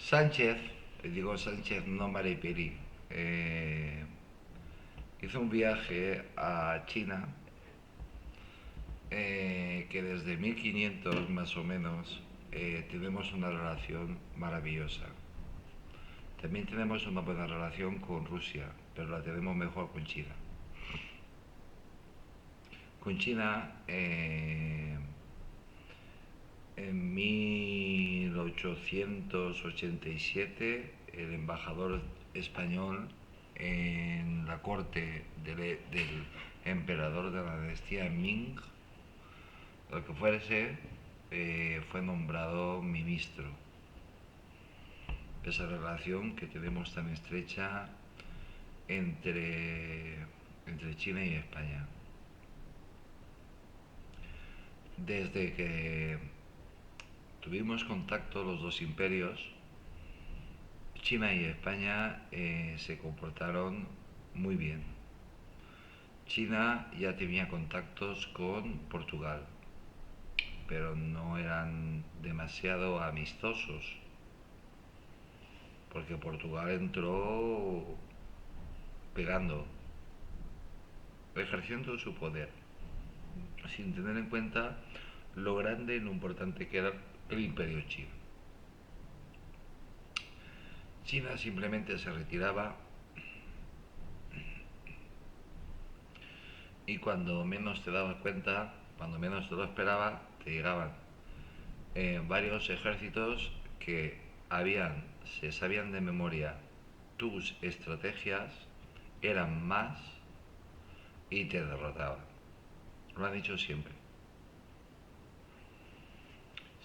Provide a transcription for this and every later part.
Sánchez, digo Sánchez, no Maripiri, eh, hizo un viaje a China que desde 1500 más o menos tenemos una relación maravillosa. También tenemos una buena relación con Rusia, pero la tenemos mejor con China. Con China, en 1887, el embajador español en la corte del emperador de la dinastía Ming, lo que fuese, fue nombrado ministro. Esa relación que tenemos tan estrecha entre, entre China y España. Desde que tuvimos contacto los dos imperios, China y España se comportaron muy bien. China ya tenía contactos con Portugal, pero no eran demasiado amistosos, porque Portugal entró pegando, ejerciendo su poder, sin tener en cuenta lo grande y lo importante que era el imperio chino. China simplemente se retiraba y cuando menos te dabas cuenta, cuando menos te lo esperaba, te llegaban varios ejércitos que se sabían de memoria tus estrategias, eran más y te derrotaban. Lo han dicho siempre.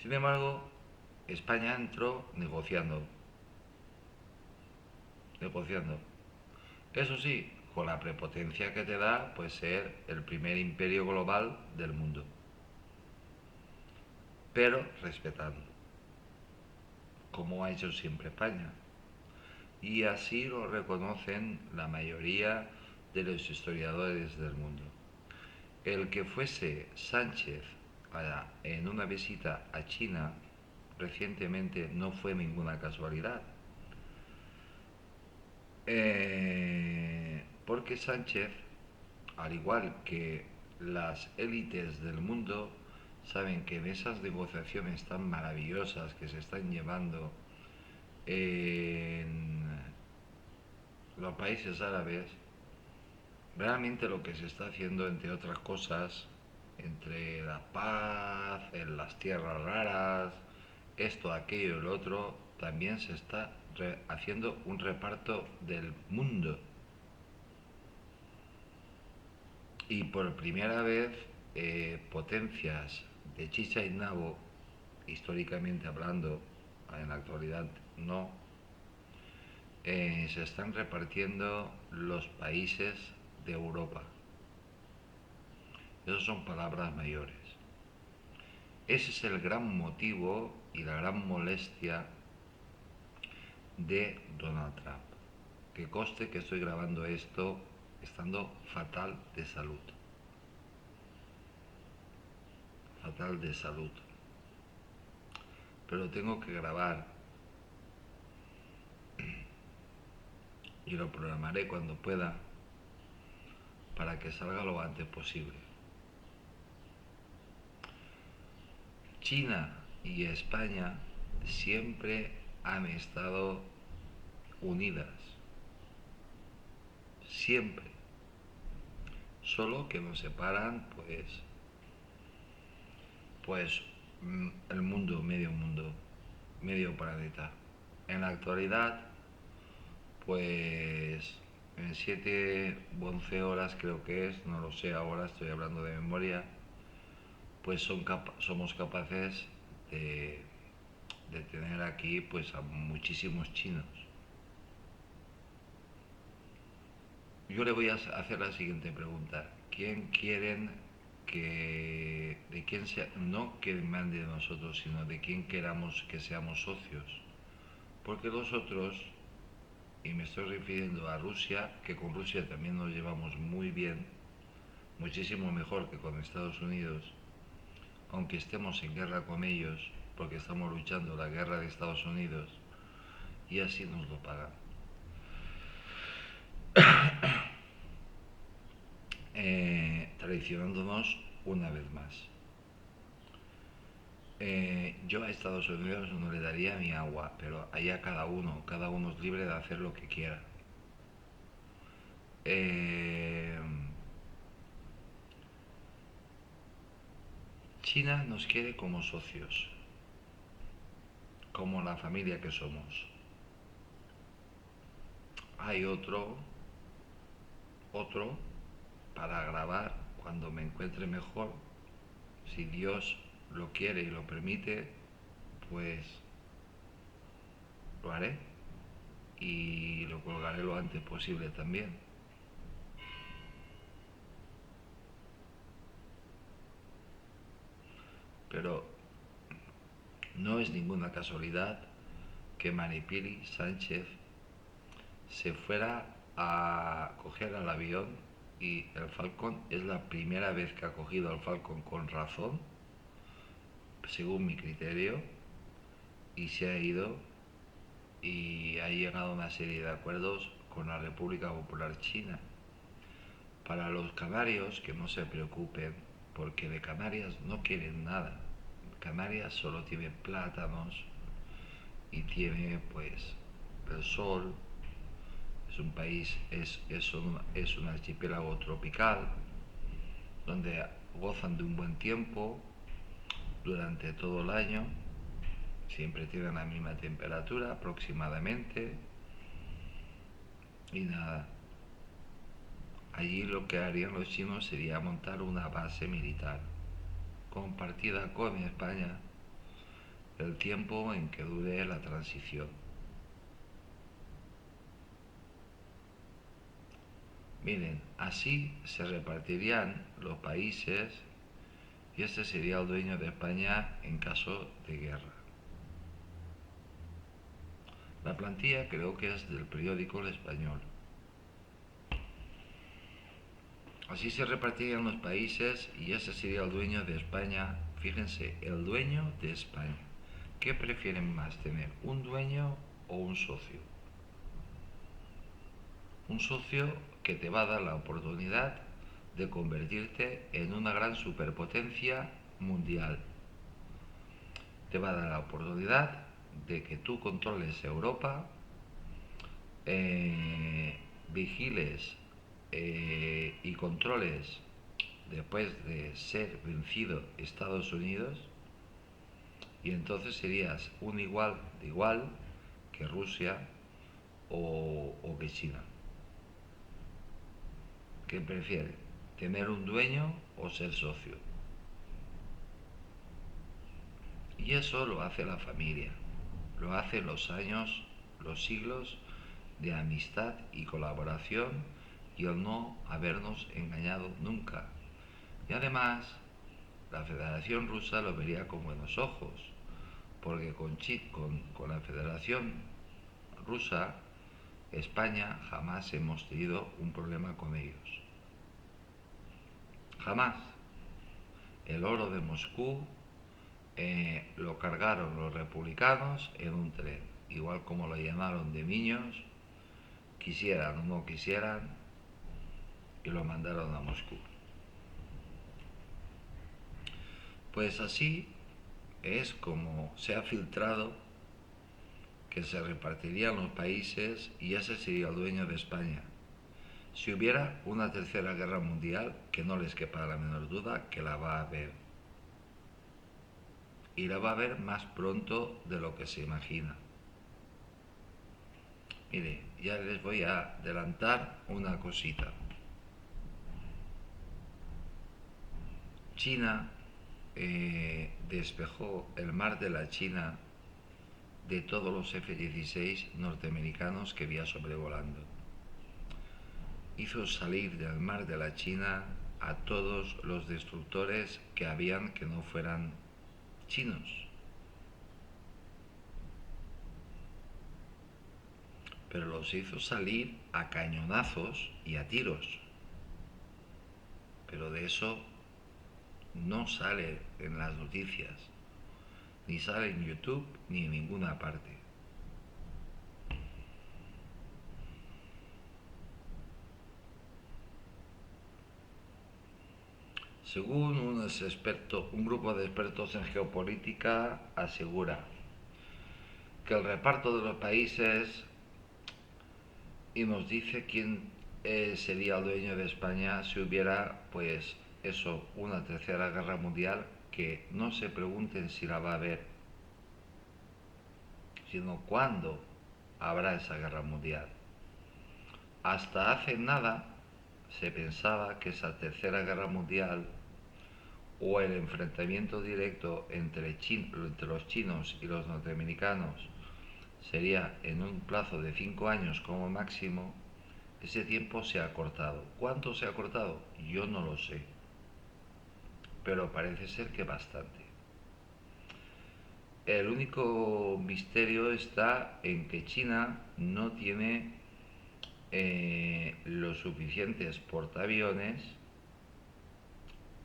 Sin embargo, España entró negociando. Eso sí, con la prepotencia que te da pues ser el primer imperio global del mundo, pero respetando, como ha hecho siempre España. Y así lo reconocen la mayoría de los historiadores del mundo. El que fuese Sánchez en una visita a China recientemente no fue ninguna casualidad. Porque Sánchez, al igual que las élites del mundo, saben que en esas negociaciones tan maravillosas que se están llevando en los países árabes, realmente lo que se está haciendo, entre otras cosas, entre la paz, en las tierras raras, esto, aquello y lo otro, también se está haciendo un reparto del mundo. Y por primera vez, potencias de chicha y nabo, históricamente hablando, en la actualidad no, se están repartiendo los países de Europa. Esas son palabras mayores. Ese es el gran motivo y la gran molestia de Donald Trump. Que conste que estoy grabando esto estando fatal de salud. Fatal de salud. Pero tengo que grabar y lo programaré cuando pueda para que salga lo antes posible. China y España siempre han estado unidas. Siempre. Solo que nos separan pues el mundo, medio planeta. En la actualidad, pues en 7 u 11 horas creo que es, no lo sé ahora, estoy hablando de memoria, pues somos capaces de, de tener aquí pues a muchísimos chinos. Yo le voy a hacer la siguiente pregunta. ¿Quién quieren de quién sea, no que mande de nosotros, sino de quién queramos que seamos socios? Porque los otros, y me estoy refiriendo a Rusia, que con Rusia también nos llevamos muy bien, muchísimo mejor que con Estados Unidos, aunque estemos en guerra con ellos, porque estamos luchando la guerra de Estados Unidos, y así nos lo pagan. Traicionándonos una vez más. Yo a Estados Unidos no le daría mi agua, pero allá cada uno es libre de hacer lo que quiera. Eh, China nos quiere como socios, como la familia que somos. Hay otro para grabar cuando me encuentre mejor, si Dios lo quiere y lo permite, pues lo haré y lo colgaré lo antes posible también. Pero no es ninguna casualidad que Maripili Sánchez se fuera a coger el avión y el Falcon es la primera vez que ha cogido el Falcon con razón, según mi criterio, y se ha ido y ha llegado a una serie de acuerdos con la República Popular China. Para los canarios, que no se preocupen, porque de Canarias no quieren nada. Canarias solo tiene plátanos y tiene pues el sol. Es un país, es un archipiélago tropical donde gozan de un buen tiempo durante todo el año. Siempre tienen la misma temperatura aproximadamente. Y nada, allí lo que harían los chinos sería montar una base militar compartida con España el tiempo en que dure la transición. Miren, así se repartirían los países y este sería el dueño de España en caso de guerra. La plantilla creo que es del periódico El Español. Así se repartirían los países y ese sería el dueño de España. Fíjense, el dueño de España. ¿Qué prefieren más tener, un dueño o un socio? Un socio que te va a dar la oportunidad de convertirte en una gran superpotencia mundial. Te va a dar la oportunidad de que tú controles Europa, vigiles y controles después de ser vencido Estados Unidos, y entonces serías un igual de igual que Rusia o que China. ¿Qué prefiere? ¿Tener un dueño o ser socio? Y eso lo hace la familia, lo hace los años, los siglos de amistad y colaboración y el no habernos engañado nunca. Y además, la Federación Rusa lo vería con buenos ojos, porque con la Federación Rusa, España jamás hemos tenido un problema con ellos. Jamás. El oro de Moscú lo cargaron los republicanos en un tren, igual como lo llamaron de niños, quisieran o no quisieran, y lo mandaron a Moscú. Pues así es como se ha filtrado que se repartirían los países y ese sería el dueño de España. Si hubiera una tercera guerra mundial, que no les quepa la menor duda que la va a haber. Y la va a haber más pronto de lo que se imagina. Mire, ya les voy a adelantar una cosita. China despejó el mar de la China de todos los F-16 norteamericanos que había sobrevolando. Hizo salir del mar de la China a todos los destructores que habían que no fueran chinos. Pero los hizo salir a cañonazos y a tiros. Pero de eso no sale en las noticias, ni sale en YouTube, ni en ninguna parte. Según un grupo de expertos en geopolítica asegura que el reparto de los países y nos dice quién sería el dueño de España si hubiera, pues eso, una tercera guerra mundial, que no se pregunten si la va a haber, sino cuándo habrá esa guerra mundial. Hasta hace nada se pensaba que esa tercera guerra mundial o el enfrentamiento directo entre los chinos y los norteamericanos sería en un plazo de 5 años como máximo. Ese tiempo se ha cortado. ¿Cuánto se ha cortado? Yo no lo sé, pero parece ser que bastante. El único misterio está en que China no tiene los suficientes portaaviones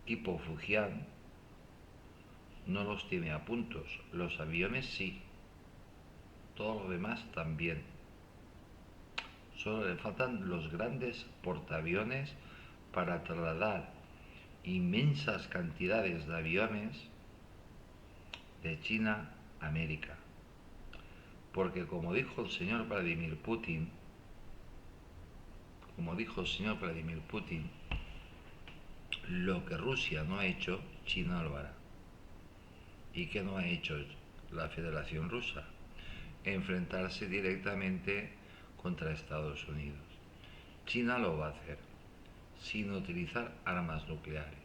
tipo Fujian, no los tiene a puntos. Los aviones sí, todo lo demás también. Solo le faltan los grandes portaaviones para trasladar inmensas cantidades de aviones de China a América. Porque como dijo el señor Vladimir Putin, lo que Rusia no ha hecho, China lo hará. ¿Y qué no ha hecho la Federación Rusa? Enfrentarse directamente contra Estados Unidos. China lo va a hacer, sin utilizar armas nucleares.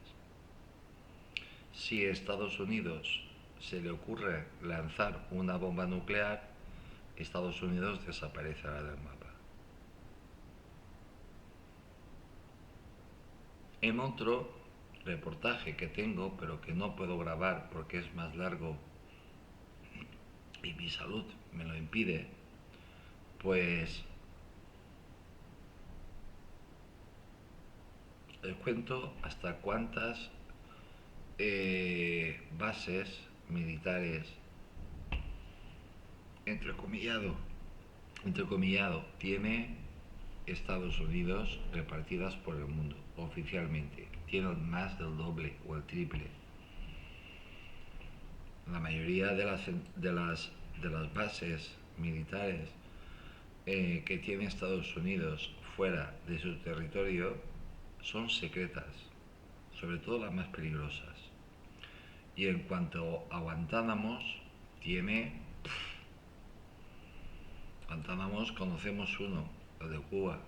Si a Estados Unidos se le ocurre lanzar una bomba nuclear, Estados Unidos desaparecerá del mapa. En otro reportaje que tengo, pero que no puedo grabar porque es más largo y mi salud me lo impide, pues les cuento hasta cuántas bases militares, entrecomillado, entrecomillado, tiene Estados Unidos repartidas por el mundo. Oficialmente tienen más del doble o el triple. La mayoría de las bases militares que tiene Estados Unidos fuera de su territorio son secretas, sobre todo las más peligrosas. Y en cuanto a Guantánamos conocemos uno, el de Cuba,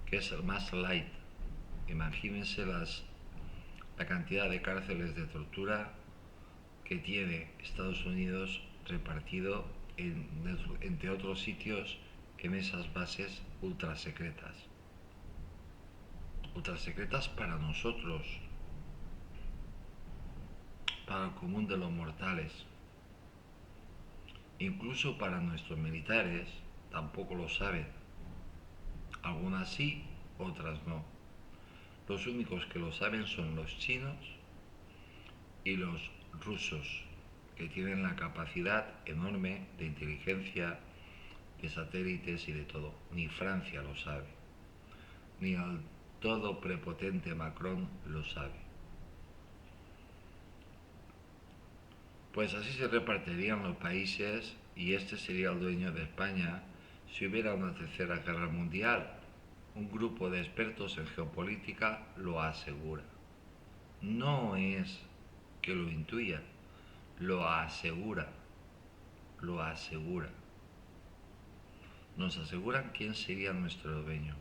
que es el más light. Imagínense la cantidad de cárceles de tortura que tiene Estados Unidos repartido entre otros sitios en esas bases ultrasecretas. Ultrasecretas para nosotros, para el común de los mortales. Incluso para nuestros militares tampoco lo saben. Algunas sí, otras no. Los únicos que lo saben son los chinos y los rusos, que tienen la capacidad enorme de inteligencia, de satélites y de todo. Ni Francia lo sabe, ni el todo prepotente Macron lo sabe. Pues así se repartirían los países y este sería el dueño de España si hubiera una tercera guerra mundial. Un grupo de expertos en geopolítica lo asegura. No es que lo intuya, lo asegura, lo asegura. Nos aseguran quién sería nuestro dueño.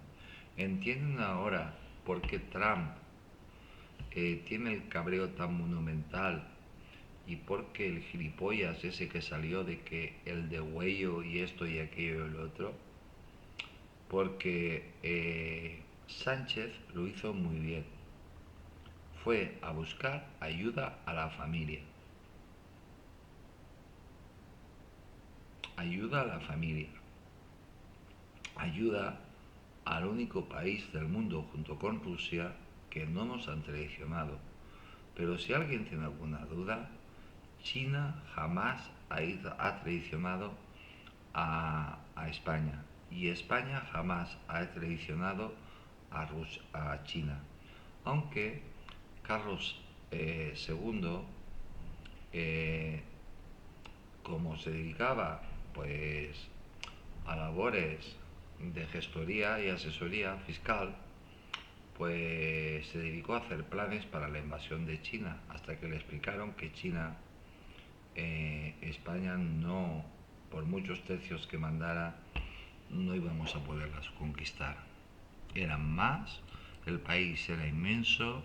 ¿Entienden ahora por qué Trump tiene el cabreo tan monumental y por qué el gilipollas ese que salió de que el de huello y esto y aquello y lo otro? Porque Sánchez lo hizo muy bien. Fue a buscar ayuda a la familia. Ayuda a la familia. Ayuda al único país del mundo junto con Rusia que no nos han traicionado. Pero si alguien tiene alguna duda, China jamás ha traicionado a España y España jamás ha traicionado a China. Aunque Carlos II, como se dedicaba pues a labores de gestoría y asesoría fiscal, pues se dedicó a hacer planes para la invasión de China, hasta que le explicaron que China, España no, por muchos tercios que mandara, no íbamos a poderlas conquistar. Eran más, el país era inmenso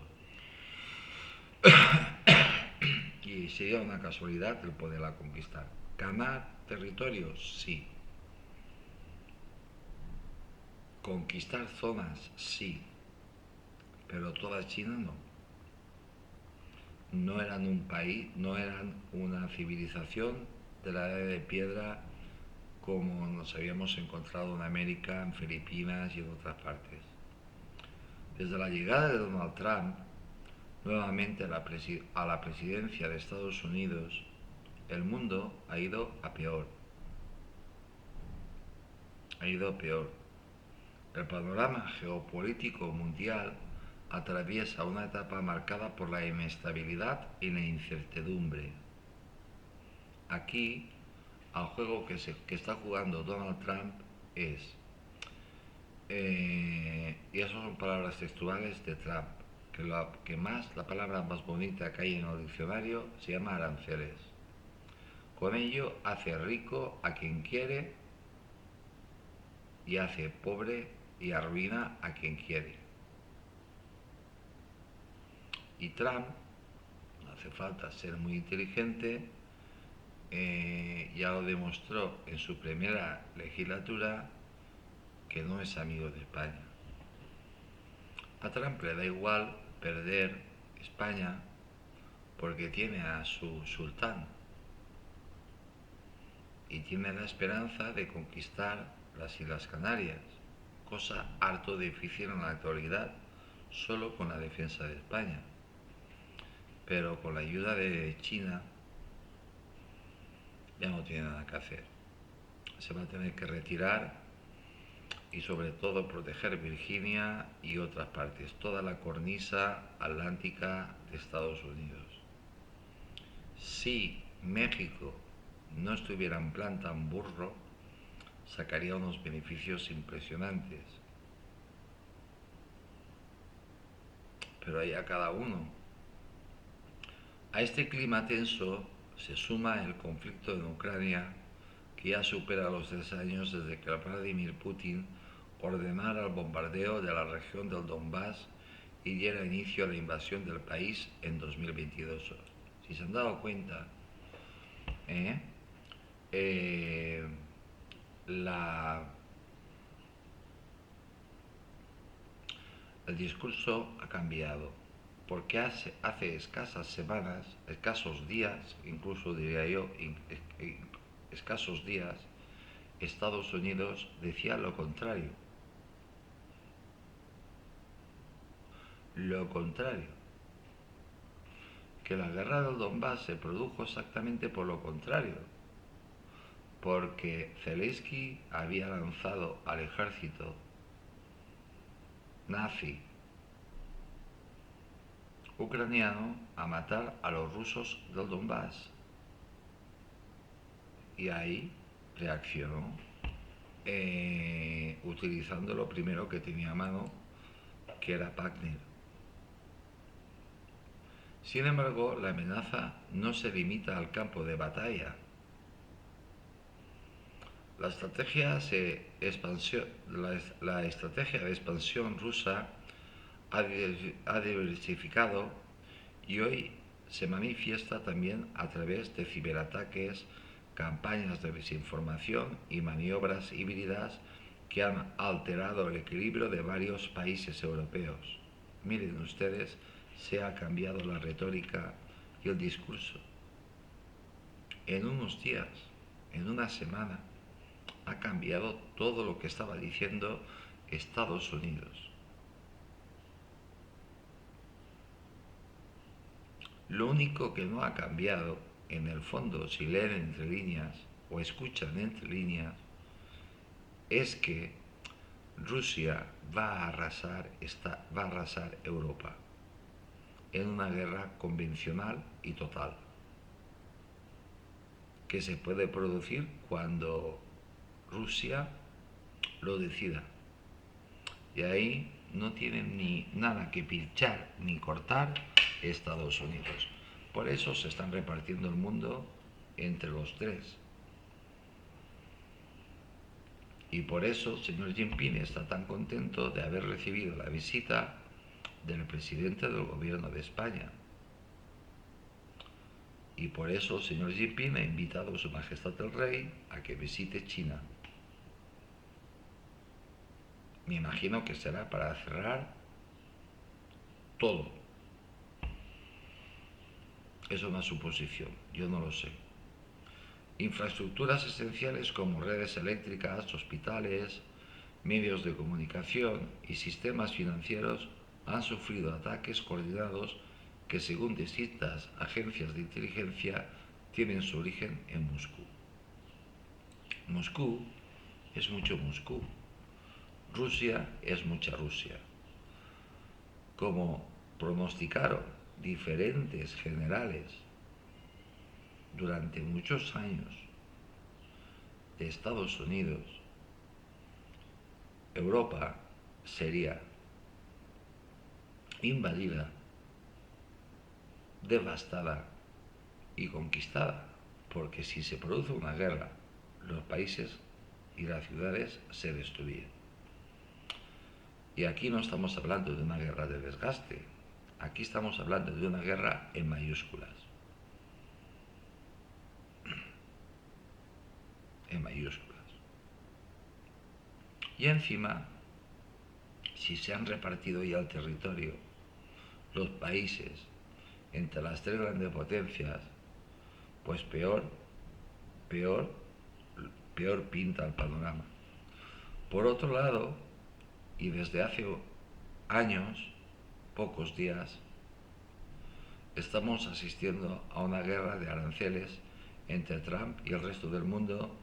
y sería una casualidad el poderla conquistar. ¿Ganar territorios? Sí. ¿Conquistar zonas? Sí. Pero toda China no. No eran un país, no eran una civilización de la edad de piedra como nos habíamos encontrado en América, en Filipinas y en otras partes. Desde la llegada de Donald Trump nuevamente a la presidencia de Estados Unidos, el mundo ha ido a peor. Ha ido a peor. El panorama geopolítico mundial atraviesa una etapa marcada por la inestabilidad y la incertidumbre. Aquí, al juego que está jugando Donald Trump es, y esas son palabras textuales de Trump, la palabra más bonita que hay en el diccionario se llama aranceles. Con ello hace rico a quien quiere y hace pobre y arruina a quien quiere. Y Trump, no hace falta ser muy inteligente, ya lo demostró en su primera legislatura que no es amigo de España. A Trump le da igual perder España porque tiene a su sultán y tiene la esperanza de conquistar las Islas Canarias, cosa harto difícil en la actualidad, solo con la defensa de España. Pero con la ayuda de China ya no tiene nada que hacer. Se va a tener que retirar y sobre todo proteger Virginia y otras partes, toda la cornisa atlántica de Estados Unidos. Si México no estuviera en plan tan burro, sacaría unos beneficios impresionantes. Pero allá cada uno. A este clima tenso se suma el conflicto en Ucrania, que ya supera los 3 años desde que Vladimir Putin ordenara el bombardeo de la región del Donbass y diera inicio a la invasión del país en 2022. Si se han dado cuenta, la, el discurso ha cambiado, porque hace escasas semanas, escasos días, incluso diría yo, escasos días, Estados Unidos decía lo contrario. Lo contrario. Que la guerra del Donbass se produjo exactamente por lo contrario. Porque Zelensky había lanzado al ejército nazi ucraniano a matar a los rusos del Donbass. Y ahí reaccionó utilizando lo primero que tenía a mano, que era Wagner. Sin embargo, la amenaza no se limita al campo de batalla. La estrategia de expansión rusa ha diversificado y hoy se manifiesta también a través de ciberataques, campañas de desinformación y maniobras híbridas que han alterado el equilibrio de varios países europeos. Miren ustedes, se ha cambiado la retórica y el discurso. En unos días, en una semana, ha cambiado todo lo que estaba diciendo Estados Unidos. Lo único que no ha cambiado, en el fondo, si leen entre líneas o escuchan entre líneas, es que Rusia va a arrasar Europa. en una guerra convencional y total, que se puede producir cuando Rusia lo decida. Y ahí no tienen ni nada que pinchar ni cortar Estados Unidos. Por eso se están repartiendo el mundo entre los tres. Y por eso el señor Jinping está tan contento de haber recibido la visita del presidente del gobierno de España. Y por eso el señor Jinping ha invitado a Su Majestad el Rey a que visite China. Me imagino que será para cerrar todo. Es una suposición, yo no lo sé. Infraestructuras esenciales como redes eléctricas, hospitales, medios de comunicación y sistemas financieros han sufrido ataques coordinados que, según distintas agencias de inteligencia, tienen su origen en Moscú. Moscú es mucho Moscú. Rusia es mucha Rusia. Como pronosticaron diferentes generales durante muchos años de Estados Unidos, Europa sería invadida, devastada y conquistada, porque si se produce una guerra, los países y las ciudades se destruyen. Y aquí no estamos hablando de una guerra de desgaste, aquí estamos hablando de una guerra en mayúsculas. En mayúsculas. Y encima, si se han repartido ya el territorio, los países, entre las tres grandes potencias, pues peor pinta el panorama. Por otro lado, y desde hace años, pocos días, estamos asistiendo a una guerra de aranceles entre Trump y el resto del mundo,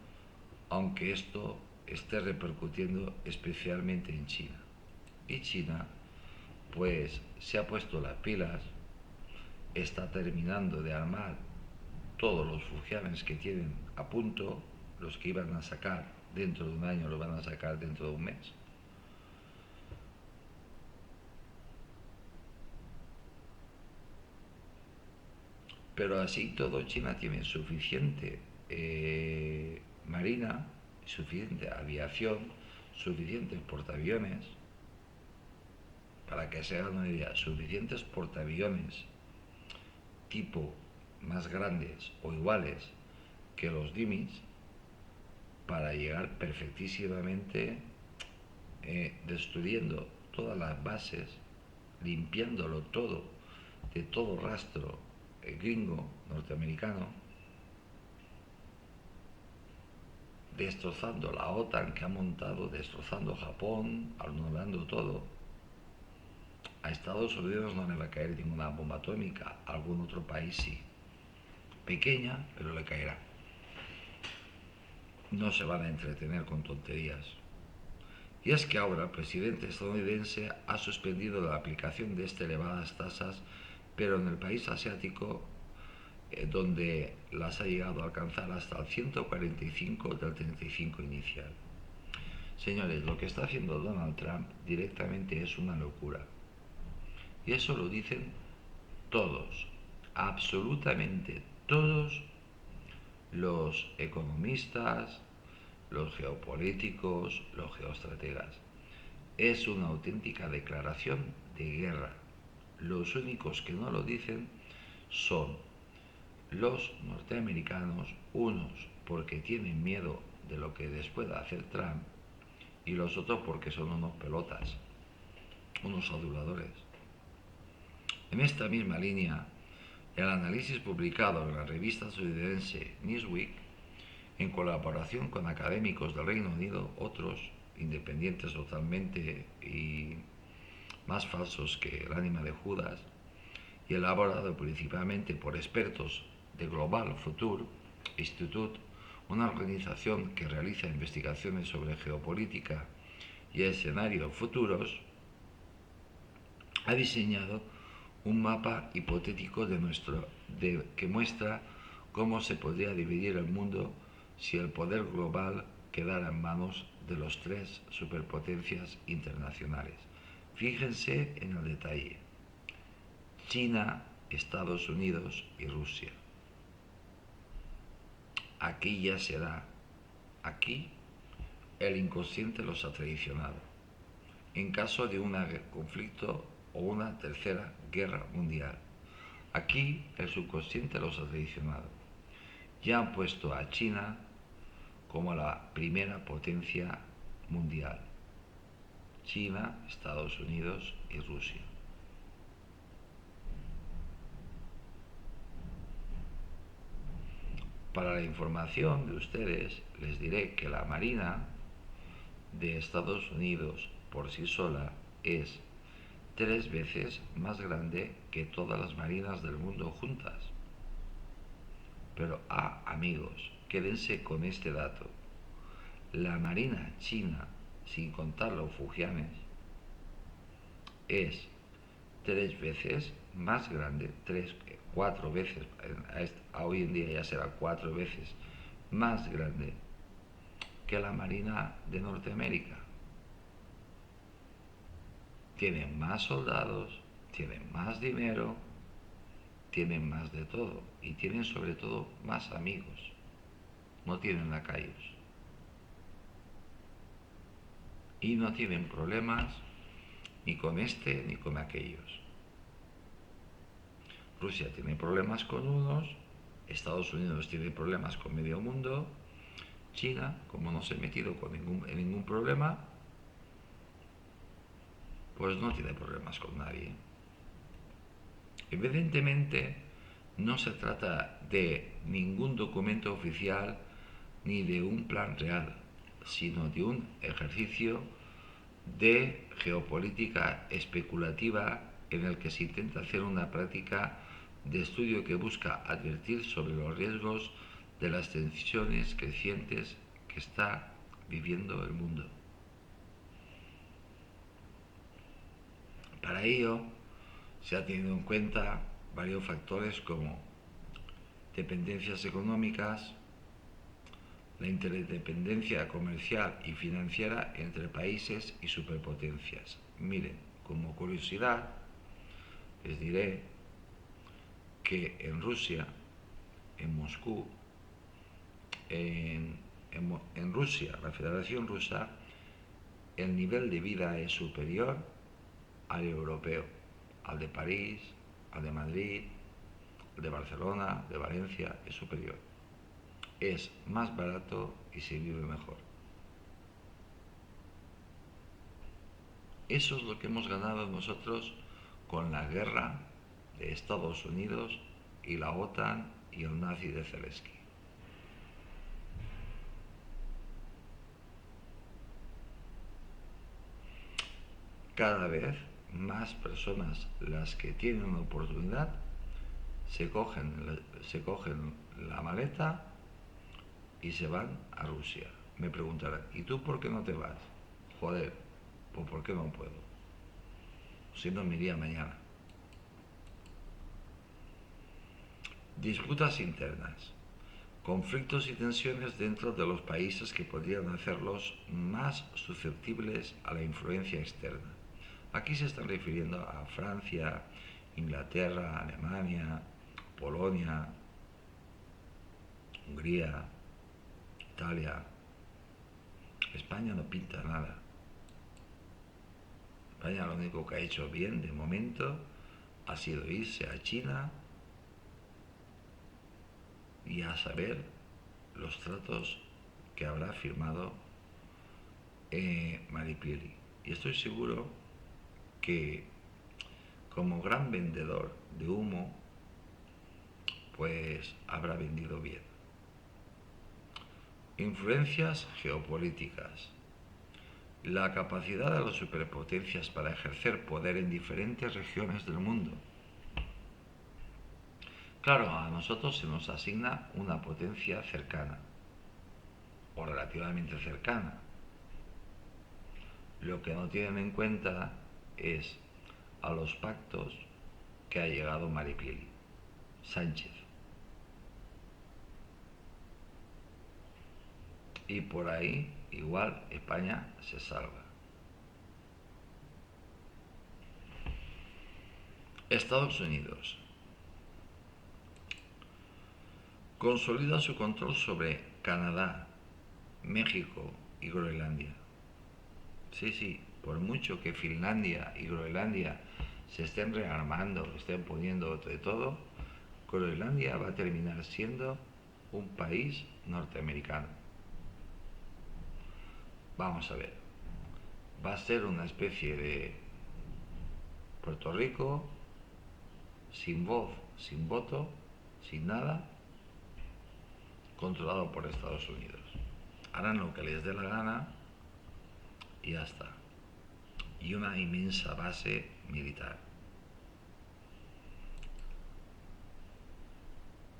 aunque esto esté repercutiendo especialmente en China. Y China, pues, se ha puesto las pilas, está terminando de armar todos los fusibles que tienen a punto, los que iban a sacar dentro de un año los van a sacar dentro de un mes. Pero así todo, China tiene suficiente marina, suficiente aviación, suficientes portaaviones, para que se hagan una idea, suficientes portaaviones tipo más grandes o iguales que los Dimis para llegar perfectísimamente destruyendo todas las bases, limpiándolo todo de todo rastro gringo, norteamericano, destrozando la OTAN que ha montado, destrozando Japón, anulando todo. A Estados Unidos no le va a caer ninguna bomba atómica, a algún otro país sí. Pequeña, pero le caerá. No se van a entretener con tonterías. Y es que ahora el presidente estadounidense ha suspendido la aplicación de estas elevadas tasas, pero en el país asiático, donde las ha llegado a alcanzar hasta el 145 del 35 inicial. Señores, lo que está haciendo Donald Trump directamente es una locura. Y eso lo dicen todos, absolutamente todos los economistas, los geopolíticos, los geoestrategas. Es una auténtica declaración de guerra. Los únicos que no lo dicen son los norteamericanos, unos porque tienen miedo de lo que después pueda hacer Trump y los otros porque son unos pelotas, unos aduladores. En esta misma línea, el análisis publicado en la revista estadounidense Newsweek, en colaboración con académicos del Reino Unido, otros independientes totalmente y más falsos que el ánima de Judas, y elaborado principalmente por expertos de Global Future Institute, una organización que realiza investigaciones sobre geopolítica y escenarios futuros, ha diseñado un mapa hipotético que muestra cómo se podría dividir el mundo si el poder global quedara en manos de los tres superpotencias internacionales. Fíjense en el detalle: China, Estados Unidos y Rusia. Aquí ya será, aquí el inconsciente los ha traicionado. En caso de un conflicto o una tercera guerra mundial, aquí el subconsciente los ha traicionado. Ya han puesto a China como la primera potencia mundial. China, Estados Unidos y Rusia. Para la información de ustedes, les diré que la Marina de Estados Unidos por sí sola es 3 veces más grande que todas las marinas del mundo juntas. Pero amigos, quédense con este dato: la marina china, sin contar los fujianes, es 3 veces más grande, 4 veces, hoy en día ya será 4 veces más grande que la marina de Norteamérica. Tienen más soldados, tienen más dinero, tienen más de todo y tienen sobre todo más amigos. No tienen lacayos. Y no tienen problemas ni con este ni con aquellos. Rusia tiene problemas con unos, Estados Unidos tiene problemas con medio mundo, China, como no se ha metido en ningún problema, pues no tiene problemas con nadie. Evidentemente, no se trata de ningún documento oficial ni de un plan real, sino de un ejercicio de geopolítica especulativa en el que se intenta hacer una práctica de estudio que busca advertir sobre los riesgos de las tensiones crecientes que está viviendo el mundo. Para ello, se ha tenido en cuenta varios factores como dependencias económicas, la interdependencia comercial y financiera entre países y superpotencias. Miren, como curiosidad, les diré que en Rusia, en Moscú, en Rusia, la Federación Rusa, el nivel de vida es superior al europeo, al de París, al de Madrid, al de Barcelona, de Valencia, es superior. Es más barato y se vive mejor. Eso es lo que hemos ganado nosotros con la guerra de Estados Unidos y la OTAN y el nazi de Zelensky. Cada vez más personas, las que tienen una oportunidad, se cogen la maleta y se van a Rusia. Me preguntarán: ¿y tú por qué no te vas? Joder, pues ¿por qué no puedo? Si no, me iría mañana. Disputas internas, conflictos y tensiones dentro de los países que podrían hacerlos más susceptibles a la influencia externa. Aquí se están refiriendo a Francia, Inglaterra, Alemania, Polonia, Hungría, Italia. España no pinta nada. España lo único que ha hecho bien de momento ha sido irse a China y a saber los tratos que habrá firmado Maripili. Y estoy seguro que, como gran vendedor de humo, pues habrá vendido bien. Influencias geopolíticas. La capacidad de las superpotencias para ejercer poder en diferentes regiones del mundo. Claro, a nosotros se nos asigna una potencia cercana, o relativamente cercana. Lo que no tienen en cuenta es a los pactos que ha llegado Maripili Sánchez. Y por ahí igual España se salva. Estados Unidos consolida su control sobre Canadá, México y Groenlandia. Sí, por mucho que Finlandia y Groenlandia se estén rearmando, estén poniendo de todo, Groenlandia va a terminar siendo un país norteamericano. Vamos a ver, va a ser una especie de Puerto Rico, sin voz, sin voto, sin nada, controlado por Estados Unidos. Harán lo que les dé la gana y ya está. Y una inmensa base militar,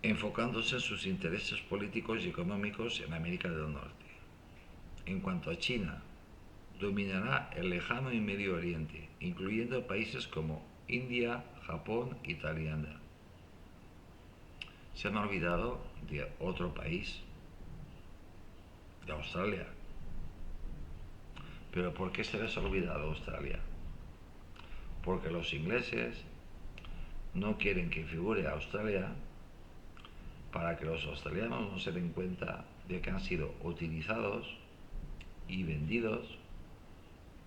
enfocándose en sus intereses políticos y económicos en América del Norte. En cuanto a China, dominará el lejano y Medio Oriente, incluyendo países como India, Japón y Tailandia. Se han olvidado de otro país, de Australia. ¿Pero por qué se les ha olvidado Australia? Porque los ingleses no quieren que figure Australia para que los australianos no se den cuenta de que han sido utilizados y vendidos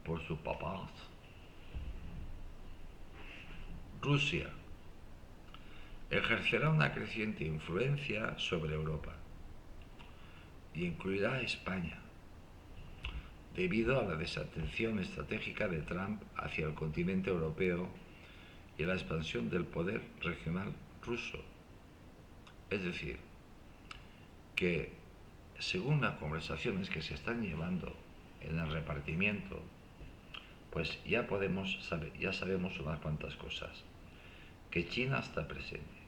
por sus papás. Rusia ejercerá una creciente influencia sobre Europa y incluirá a España, debido a la desatención estratégica de Trump hacia el continente europeo y a la expansión del poder regional ruso. Es decir, que según las conversaciones que se están llevando en el repartimiento, pues ya sabemos unas cuantas cosas. Que China está presente.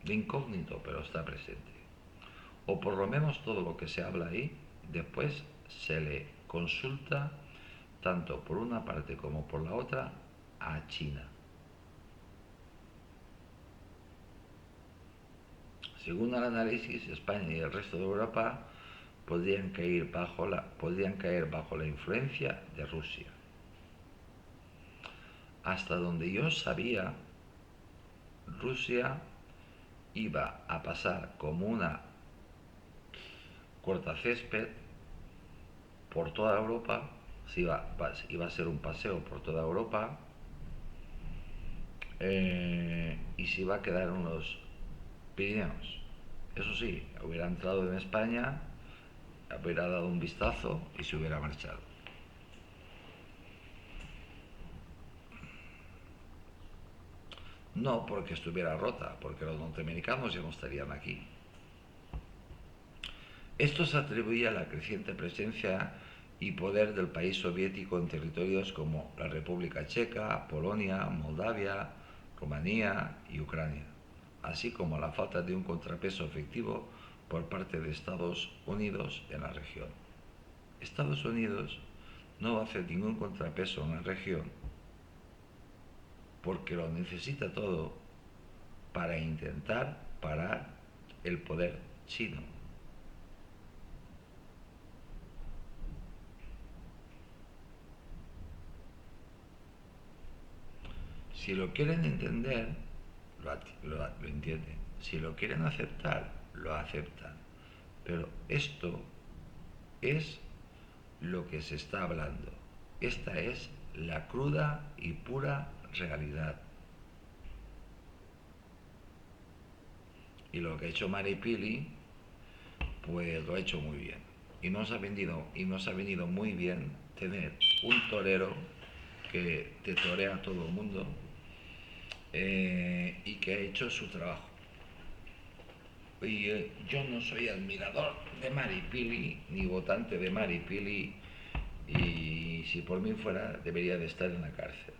De incógnito, pero está presente. O por lo menos todo lo que se habla ahí, después se le consulta tanto por una parte como por la otra a China. Según el análisis, España y el resto de Europa podrían caer bajo la influencia de Rusia. Hasta donde yo sabía, Rusia iba a pasar como una cortacésped por toda Europa, iba a ser un paseo por toda Europa, y se iba a quedar en los Pirineos. Eso sí, hubiera entrado en España, hubiera dado un vistazo y se hubiera marchado. No porque estuviera rota, porque los norteamericanos ya no estarían aquí. Esto se atribuye a la creciente presencia y poder del país soviético en territorios como la República Checa, Polonia, Moldavia, Rumanía y Ucrania, así como a la falta de un contrapeso efectivo por parte de Estados Unidos en la región. Estados Unidos no va a hacer ningún contrapeso en la región porque lo necesita todo para intentar parar el poder chino. Si lo quieren entender, lo entienden. Si lo quieren aceptar, lo aceptan. Pero esto es lo que se está hablando. Esta es la cruda y pura realidad. Y lo que ha hecho Maripili, pues lo ha hecho muy bien. Y nos ha venido muy bien tener un torero que te torea a todo el mundo, y que ha hecho su trabajo. Y yo no soy admirador de Maripili ni votante de Maripili, y si por mí fuera debería de estar en la cárcel.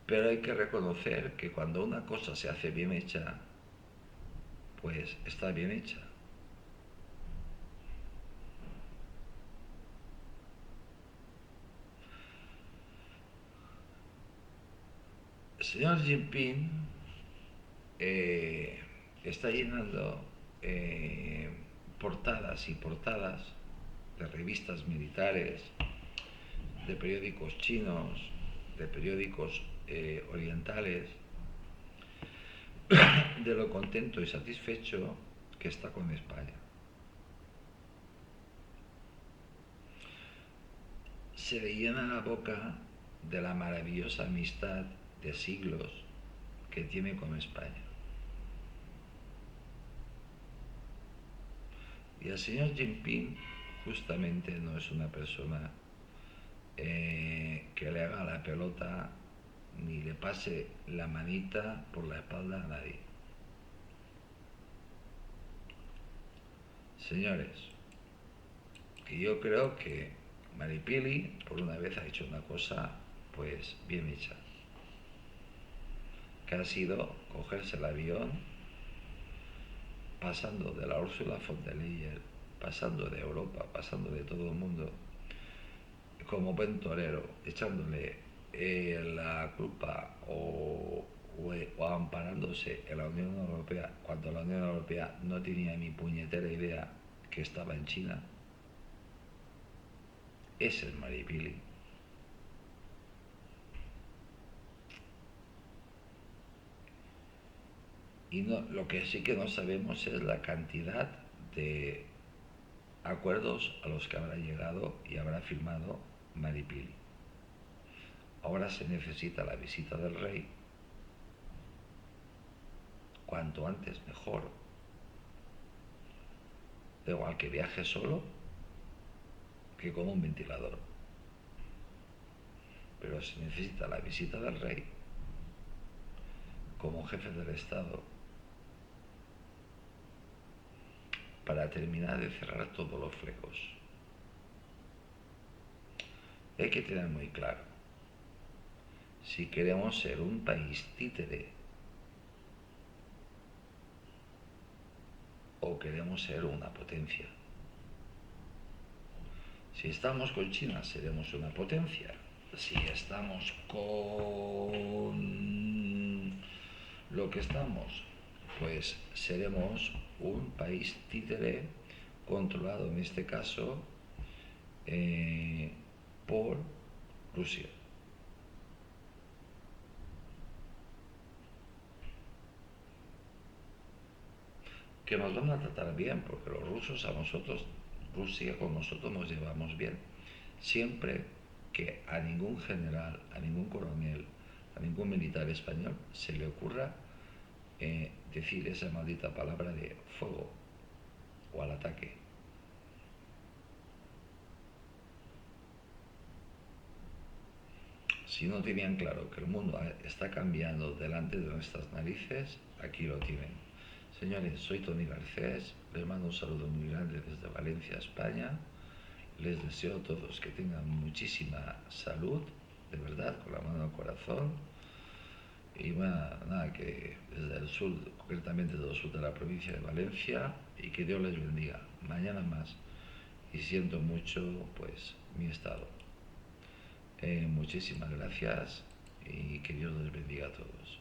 Pero hay que reconocer que cuando una cosa se hace bien hecha, pues está bien hecha. señor Jinping está llenando portadas y portadas de revistas militares, de periódicos chinos, de periódicos orientales, de lo contento y satisfecho que está con España. Se le llena la boca de la maravillosa amistad de siglos que tiene con España. Y el señor Jinping justamente no es una persona que le haga la pelota ni le pase la manita por la espalda a nadie. Señores, que yo creo que Maripili por una vez ha hecho una cosa pues bien hecha, que ha sido cogerse el avión pasando de la Ursula von der Leyen, pasando de Europa, pasando de todo el mundo, como buen torero, echándole la culpa o amparándose en la Unión Europea, cuando la Unión Europea no tenía ni puñetera idea que estaba en China. Ese es Maripili. Y no, lo que sí que no sabemos es la cantidad de acuerdos a los que habrá llegado y habrá firmado Maripili. Ahora se necesita la visita del rey, cuanto antes mejor. Da igual que viaje solo que con un ventilador. Pero se necesita la visita del rey como jefe del Estado para terminar de cerrar todos los flecos. Hay que tener muy claro, si queremos ser un país títere o queremos ser una potencia. Si estamos con China seremos una potencia. Si estamos con lo que estamos, pues seremos un país títere controlado en este caso por Rusia. Que nos van a tratar bien, porque los rusos a nosotros, Rusia con nosotros nos llevamos bien. Siempre que a ningún general, a ningún coronel, a ningún militar español se le ocurra decir esa maldita palabra de fuego o al ataque. Si no tenían claro que el mundo está cambiando delante de nuestras narices, aquí lo tienen. Señores, soy Tony Garcés, les mando un saludo muy grande desde Valencia, España. Les deseo a todos que tengan muchísima salud, de verdad, con la mano al corazón. Y bueno, nada, que desde el sur, concretamente del sur de la provincia de Valencia, y que Dios les bendiga. Mañana más. Y siento mucho, pues, mi estado. Muchísimas gracias y que Dios les bendiga a todos.